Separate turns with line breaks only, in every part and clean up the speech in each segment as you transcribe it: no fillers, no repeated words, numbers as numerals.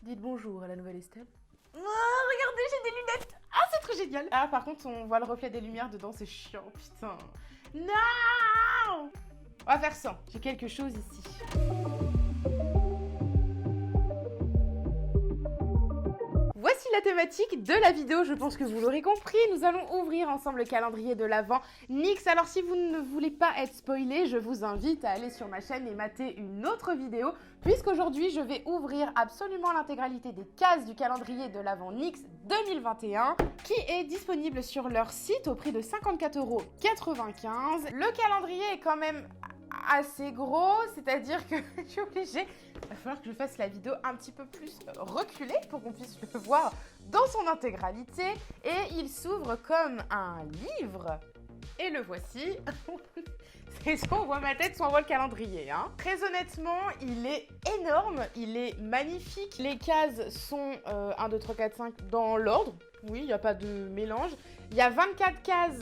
Dites bonjour à la nouvelle Estelle. Oh, regardez, j'ai des lunettes. Ah, c'est trop génial. Ah, par contre, on voit le reflet des lumières dedans, c'est chiant, putain. Non. On va faire ça. J'ai quelque chose ici. Voici la thématique de la vidéo, je pense que vous l'aurez compris, nous allons ouvrir ensemble le calendrier de l'Avent NYX. Alors si vous ne voulez pas être spoilé, je vous invite à aller sur ma chaîne et mater une autre vidéo, puisqu'aujourd'hui je vais ouvrir absolument l'intégralité des cases du calendrier de l'Avent NYX 2021, qui est disponible sur leur site au prix de 54,95 €. Le calendrier est quand même assez gros, c'est-à-dire que je suis obligée, il va falloir que je fasse la vidéo un petit peu plus reculée pour qu'on puisse le voir dans son intégralité, et il s'ouvre comme un livre, et le voici. C'est soit on voit ma tête, soit on voit le calendrier, hein. Très honnêtement, il est énorme, il est magnifique, les cases sont 1, 2, 3, 4, 5 dans l'ordre, oui, il n'y a pas de mélange, il y a 24 cases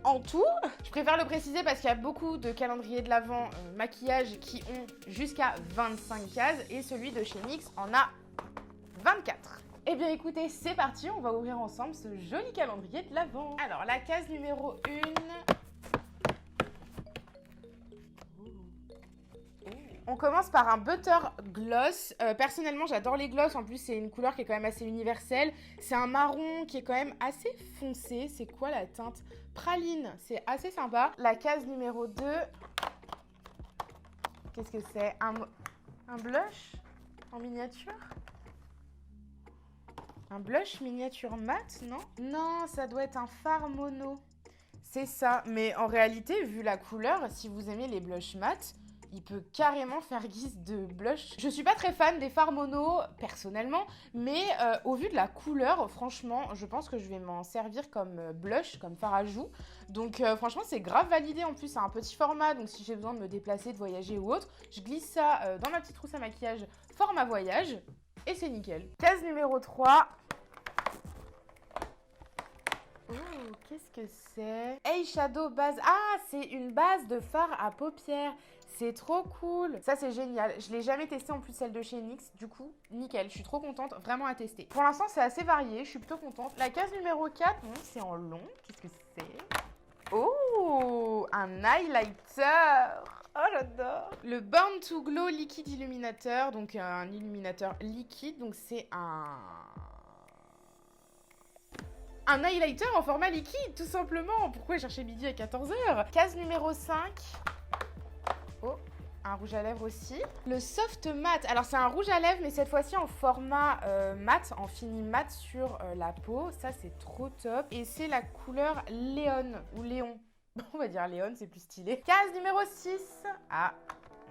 en tout. Je préfère le préciser parce qu'il y a beaucoup de calendriers de l'Avent maquillage qui ont jusqu'à 25 cases et celui de chez NYX en a 24. Eh bien écoutez, c'est parti, on va ouvrir ensemble ce joli calendrier de l'Avent. Alors la case numéro 1. On commence par un butter gloss. Personnellement, j'adore les gloss. En plus, c'est une couleur qui est quand même assez universelle. C'est un marron qui est quand même assez foncé. C'est quoi la teinte? Praline. C'est assez sympa. La case numéro 2. Qu'est-ce que c'est? Un blush en miniature? Un blush miniature mat, non? Non, ça doit être un fard mono. C'est ça. Mais en réalité, vu la couleur, si vous aimez les blushs mat, il peut carrément faire guise de blush. Je suis pas très fan des fards mono, personnellement, mais au vu de la couleur, franchement, je pense que je vais m'en servir comme blush, comme fard à joues. Donc franchement, c'est grave validé. En plus, c'est un petit format, donc si j'ai besoin de me déplacer, de voyager ou autre, je glisse ça dans ma petite trousse à maquillage format voyage, et c'est nickel. Case numéro 3. Oh, qu'est-ce que c'est? Eyeshadow base. Ah, c'est une base de fard à paupières. C'est trop cool. Ça, c'est génial. Je l'ai jamais testé en plus, celle de chez NYX. Du coup, nickel. Je suis trop contente. Vraiment à tester. Pour l'instant, c'est assez varié. Je suis plutôt contente. La case numéro 4, c'est en long. Qu'est-ce que c'est? Oh, un highlighter. Oh, j'adore. Le Born to Glow Liquid Illuminateur. Donc, un illuminateur liquide. Donc, c'est un highlighter en format liquide, tout simplement. Pourquoi chercher midi à 14 h? Case numéro 5. Oh, un rouge à lèvres aussi. Le Soft Matte. Alors, c'est un rouge à lèvres, mais cette fois-ci en format mat, en fini mat sur la peau. Ça, c'est trop top. Et c'est la couleur Léon, ou Léon. On va dire Léon, c'est plus stylé. Case numéro 6. Ah,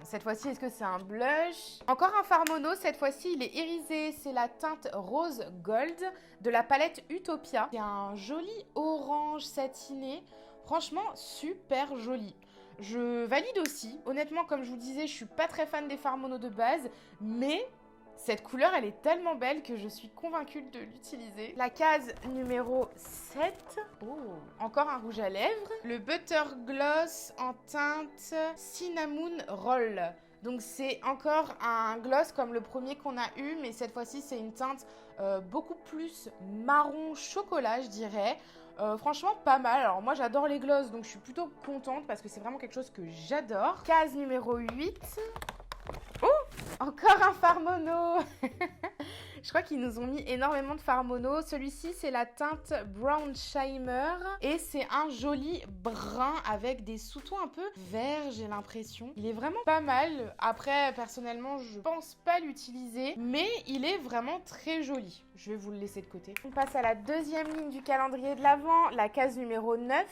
cette fois-ci, est-ce que c'est un blush? Encore un fard mono, cette fois-ci, il est irisé. C'est la teinte rose gold de la palette Utopia. C'est un joli orange satiné. Franchement, super joli. Je valide aussi. Honnêtement, comme je vous disais, je suis pas très fan des fards mono de base, mais cette couleur, elle est tellement belle que je suis convaincue de l'utiliser. La case numéro 7. Oh, encore un rouge à lèvres. Le Butter Gloss en teinte Cinnamon Roll. Donc c'est encore un gloss comme le premier qu'on a eu, mais cette fois-ci c'est une teinte beaucoup plus marron chocolat, je dirais. Franchement pas mal. Alors moi j'adore les gloss, donc je suis plutôt contente parce que c'est vraiment quelque chose que j'adore. Case numéro 8. Oh, encore un fard mono. Je crois qu'ils nous ont mis énormément de fards mono. Celui-ci, c'est la teinte Brown Shimmer. Et c'est un joli brun avec des sous-tons un peu verts, j'ai l'impression. Il est vraiment pas mal. Après, personnellement, je pense pas l'utiliser. Mais il est vraiment très joli. Je vais vous le laisser de côté. On passe à la deuxième ligne du calendrier de l'Avent, la case numéro 9.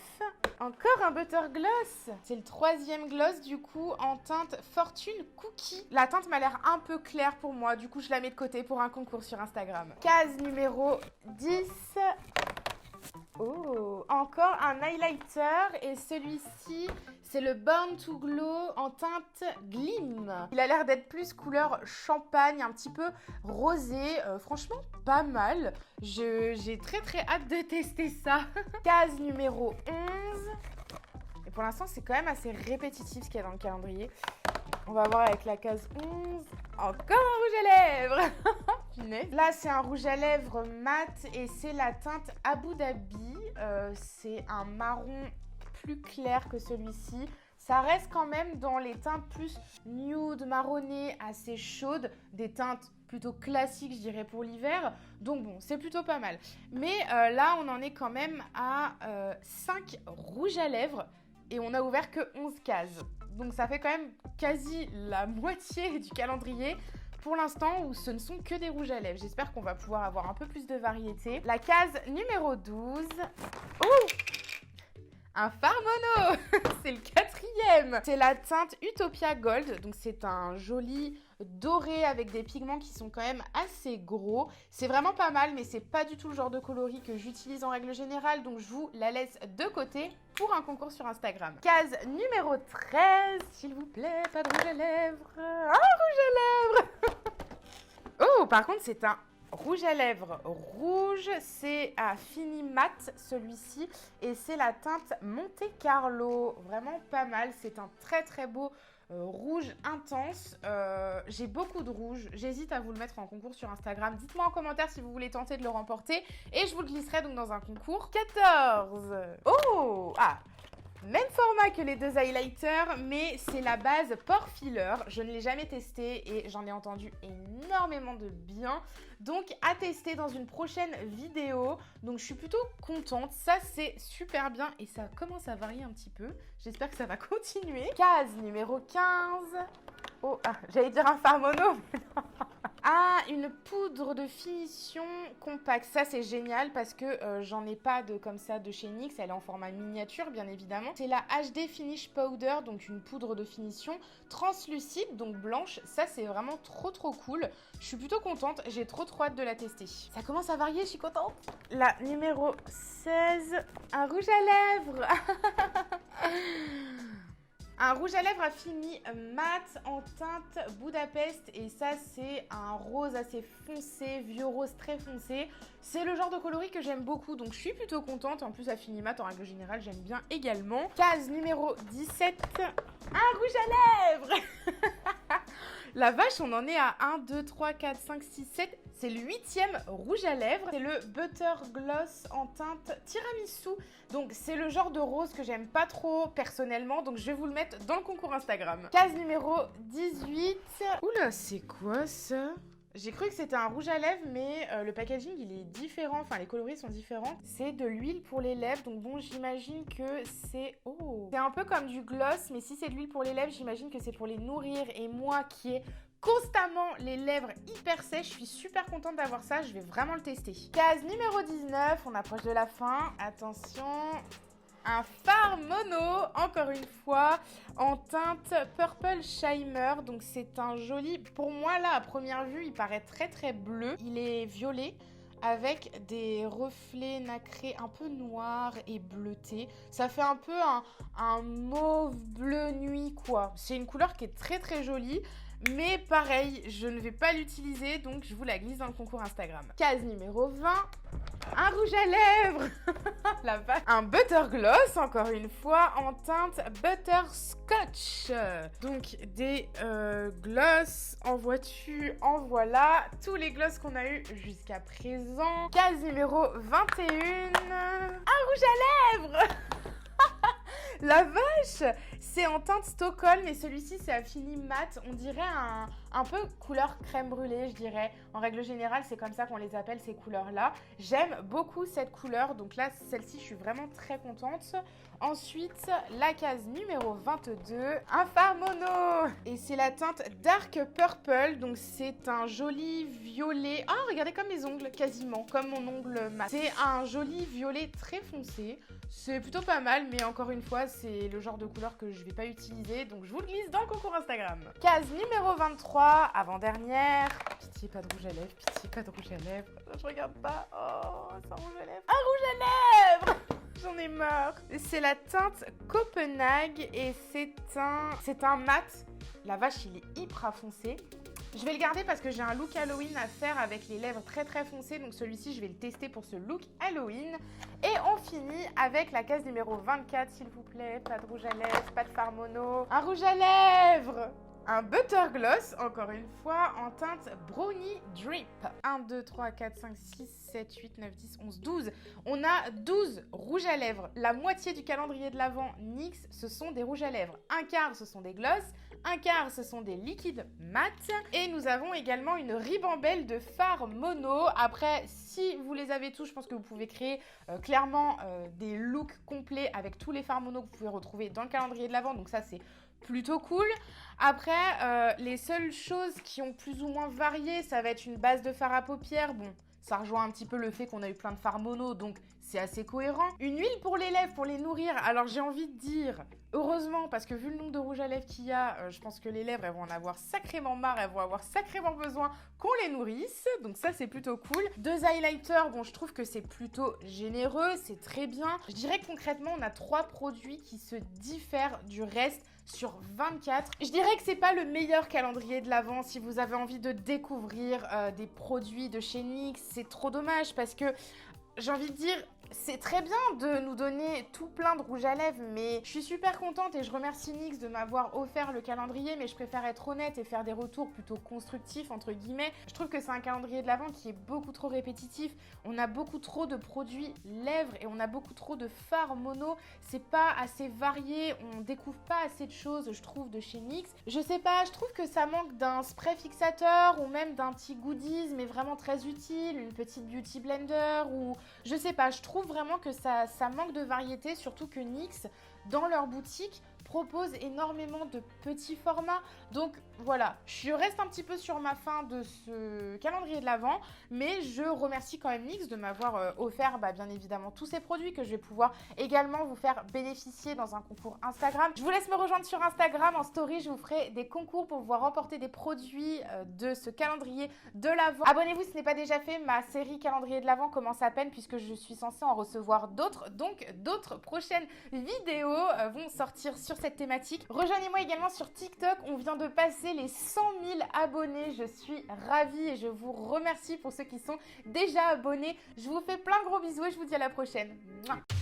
Encore un Butter Gloss. C'est le troisième gloss, du coup, en teinte Fortune Cookie. La teinte m'a l'air un peu claire pour moi. Du coup, je la mets de côté pour un concours sur Instagram. Case numéro 10. Oh, encore un highlighter. Et celui-ci, c'est le Born to Glow en teinte Glim. Il a l'air d'être plus couleur champagne, un petit peu rosé. Franchement, pas mal. J'ai très très hâte de tester ça. Case numéro 11. Et pour l'instant, c'est quand même assez répétitif ce qu'il y a dans le calendrier. On va voir avec la case 11. Encore un rouge à lèvres. punaise. Là, c'est un rouge à lèvres mat et c'est la teinte Abu Dhabi. C'est un marron plus clair que celui-ci. Ça reste quand même dans les teintes plus nude, marronnées, assez chaudes, des teintes plutôt classiques, je dirais, pour l'hiver. Donc bon, c'est plutôt pas mal. Mais là, on en est quand même à 5 rouges à lèvres et on a ouvert que 11 cases. Donc ça fait quand même quasi la moitié du calendrier pour l'instant où ce ne sont que des rouges à lèvres. J'espère qu'on va pouvoir avoir un peu plus de variété. La case numéro 12. Oh! Un fard mono. C'est le 4e. C'est la teinte Utopia Gold. Donc c'est un joli doré avec des pigments qui sont quand même assez gros. C'est vraiment pas mal, mais c'est pas du tout le genre de coloris que j'utilise en règle générale. Donc je vous la laisse de côté pour un concours sur Instagram. Case numéro 13. S'il vous plaît, pas de rouge à lèvres. Un rouge à lèvres. Oh, par contre, c'est un rouge à lèvres rouge, c'est à fini mat celui-ci et c'est la teinte Monte Carlo, vraiment pas mal, c'est un très très beau rouge intense. J'ai beaucoup de rouge, j'hésite à vous le mettre en concours sur Instagram, dites-moi en commentaire si vous voulez tenter de le remporter et je vous le glisserai donc dans un concours. 14. Oh, ah, même format que les deux highlighters, mais c'est la base Pore Filler. Je ne l'ai jamais testé et j'en ai entendu énormément de bien. Donc à tester dans une prochaine vidéo. Donc je suis plutôt contente. Ça c'est super bien et ça commence à varier un petit peu. J'espère que ça va continuer. Case numéro 15. Oh, ah, j'allais dire un fard mono. Ah, une poudre de finition compacte. Ça, c'est génial parce que j'en ai pas de comme ça de chez NYX. Elle est en format miniature, bien évidemment. C'est la HD Finish Powder, donc une poudre de finition translucide, donc blanche. Ça, c'est vraiment trop, trop cool. Je suis plutôt contente. J'ai trop, trop hâte de la tester. Ça commence à varier, je suis contente. La numéro 16, un rouge à lèvres. Un rouge à lèvres à fini mat en teinte Budapest et ça c'est un rose assez foncé, vieux rose très foncé. C'est le genre de coloris que j'aime beaucoup donc je suis plutôt contente. En plus à fini mat en règle générale j'aime bien également. Case numéro 17, un rouge à lèvres. La vache, on en est à 1, 2, 3, 4, 5, 6, 7. C'est le 8e rouge à lèvres. C'est le Butter Gloss en teinte tiramisu. Donc, c'est le genre de rose que j'aime pas trop personnellement. Donc, je vais vous le mettre dans le concours Instagram. Case numéro 18. Oula, c'est quoi ça ? J'ai cru que c'était un rouge à lèvres, mais le packaging, il est différent. Enfin, les coloris sont différents. C'est de l'huile pour les lèvres. Donc bon, j'imagine que c'est... Oh, c'est un peu comme du gloss, mais si c'est de l'huile pour les lèvres, j'imagine que c'est pour les nourrir. Et moi, qui ai constamment les lèvres hyper sèches, je suis super contente d'avoir ça. Je vais vraiment le tester. Case numéro 19. On approche de la fin. Attention... Un fard mono, encore une fois, en teinte Purple Shimmer. Donc c'est un joli... Pour moi, là, à première vue, il paraît très très bleu. Il est violet avec des reflets nacrés un peu noirs et bleutés. Ça fait un peu un mauve bleu nuit, quoi. C'est une couleur qui est très très jolie. Mais pareil, je ne vais pas l'utiliser, donc je vous la glisse dans le concours Instagram. Case numéro 20, un rouge à lèvres. La vache. Un Butter Gloss, encore une fois, en teinte Butterscotch. Donc des gloss, en vois-tu, en voilà. Tous les gloss qu'on a eu jusqu'à présent. Case numéro 21, un rouge à lèvres. La vache! C'est en teinte Stockholm et celui-ci c'est à fini mat. On dirait un peu couleur crème brûlée, je dirais. En règle générale, c'est comme ça qu'on les appelle ces couleurs-là. J'aime beaucoup cette couleur, donc là, celle-ci, je suis vraiment très contente. Ensuite, la case numéro 22, un fard mono. Et c'est la teinte Dark Purple, donc c'est un joli violet. Ah, regardez comme mes ongles, quasiment, comme mon ongle mat. C'est un joli violet très foncé. C'est plutôt pas mal, mais encore une fois, c'est le genre de couleur que je vais pas utiliser, donc je vous le glisse dans le concours Instagram. Case numéro 23, avant-dernière. Pitié, pas de rouge à lèvres, pitié, pas de rouge à lèvres. Je regarde pas. Oh, c'est un rouge à lèvres. Un rouge à lèvres. J'en ai marre. C'est la teinte Copenhague et c'est un mat. La vache, il est hyper foncé. Je vais le garder parce que j'ai un look Halloween à faire avec les lèvres très très foncées. Donc celui-ci, je vais le tester pour ce look Halloween. Et on finit avec la case numéro 24, s'il vous plaît. Pas de rouge à lèvres, pas de fard mono. Un rouge à lèvres. un Butter Gloss, encore une fois, en teinte Brownie Drip. 1, 2, 3, 4, 5, 6, 7, 8, 9, 10, 11, 12. On a 12 rouges à lèvres. La moitié du calendrier de l'Avent NYX, ce sont des rouges à lèvres. Un quart, ce sont des gloss. Un quart, ce sont des liquides mat. Et nous avons également une ribambelle de fards mono. Après, si vous les avez tous, je pense que vous pouvez créer clairement des looks complets avec tous les fards mono que vous pouvez retrouver dans le calendrier de l'Avent. Donc ça, c'est plutôt cool. Après, les seules choses qui ont plus ou moins varié, ça va être une base de fard à paupières. Bon, ça rejoint un petit peu le fait qu'on a eu plein de fards mono, donc c'est assez cohérent. Une huile pour les lèvres, pour les nourrir. Alors j'ai envie de dire, heureusement, parce que vu le nombre de rouges à lèvres qu'il y a, je pense que les lèvres, elles vont en avoir sacrément marre, elles vont avoir sacrément besoin qu'on les nourrisse. Donc ça, c'est plutôt cool. 2 highlighters, bon, je trouve que c'est plutôt généreux, c'est très bien. Je dirais que concrètement, on a 3 produits qui se diffèrent du reste sur 24. Je dirais que c'est pas le meilleur calendrier de l'Avent si vous avez envie de découvrir des produits de chez NYX. C'est trop dommage parce que j'ai envie de dire, c'est très bien de nous donner tout plein de rouge à lèvres, mais je suis super contente et je remercie NYX de m'avoir offert le calendrier, mais je préfère être honnête et faire des retours plutôt constructifs, entre guillemets. Je trouve que c'est un calendrier de l'Avent qui est beaucoup trop répétitif. On a beaucoup trop de produits lèvres et on a beaucoup trop de fards mono. C'est pas assez varié, on découvre pas assez de choses, je trouve, de chez NYX. Je sais pas, je trouve que ça manque d'un spray fixateur ou même d'un petit goodies, mais vraiment très utile, une petite beauty blender ou... Je sais pas, je trouve vraiment que ça manque de variété, surtout que NYX, dans leur boutique, propose énormément de petits formats. Donc voilà, je reste un petit peu sur ma faim de ce calendrier de l'Avent, mais je remercie quand même NYX de m'avoir offert bien évidemment tous ces produits que je vais pouvoir également vous faire bénéficier dans un concours Instagram. Je vous laisse me rejoindre sur Instagram, en story, je vous ferai des concours pour pouvoir remporter des produits de ce calendrier de l'Avent. Abonnez-vous si ce n'est pas déjà fait, ma série calendrier de l'Avent commence à peine puisque je suis censée en recevoir d'autres, donc d'autres prochaines vidéos vont sortir sur cette thématique. Rejoignez-moi également sur TikTok, on vient de passer les 100 000 abonnés, je suis ravie et je vous remercie pour ceux qui sont déjà abonnés. Je vous fais plein de gros bisous et je vous dis à la prochaine. Mouah.